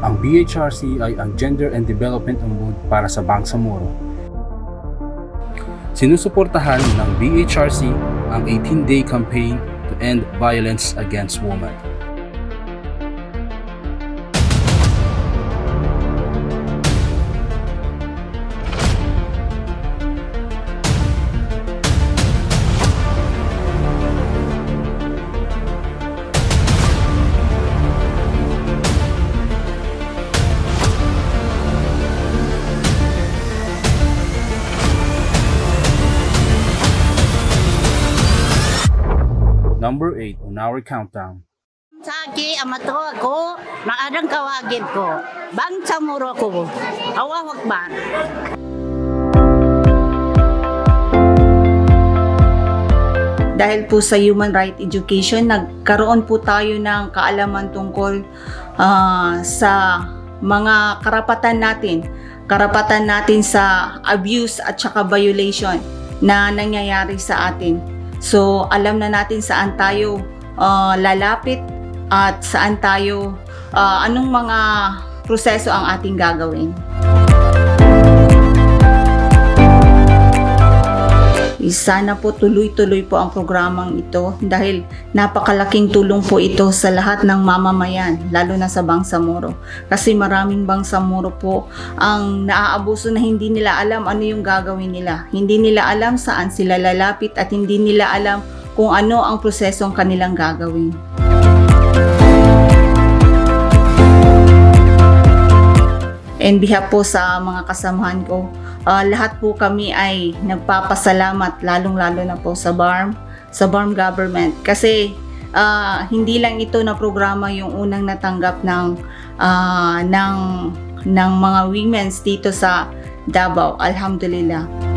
Ang BHRC ay ang Gender and Development Ombud para sa Bangsamoro. Sinusuportahan ng BHRC ang 18-day campaign to end violence against women. Number 8 on our countdown. Saki amato ako, maadang kawagid ko. Bangsamoro ko. Allahu Akbar. Dahil po sa human right education, nagkaroon po tayo ng kaalaman tungkol sa mga karapatan natin sa abuse at saka violation na nangyayari sa atin. So, alam na natin saan tayo lalapit at saan tayo, anong mga proseso ang ating gagawin. Sana po tuloy-tuloy po ang programang ito dahil napakalaking tulong po ito sa lahat ng mamamayan, lalo na sa Bangsamoro. Kasi maraming Bangsamoro po ang naaabuso na hindi nila alam ano yung gagawin nila. Hindi nila alam saan sila lalapit at hindi nila alam kung ano ang prosesong kanilang gagawin. And behalf po sa mga kasamahan ko, lahat po kami ay nagpapasalamat lalong-lalo na po sa BARM government kasi hindi lang ito na programa yung unang natanggap ng mga women's dito sa Davao. Alhamdulillah.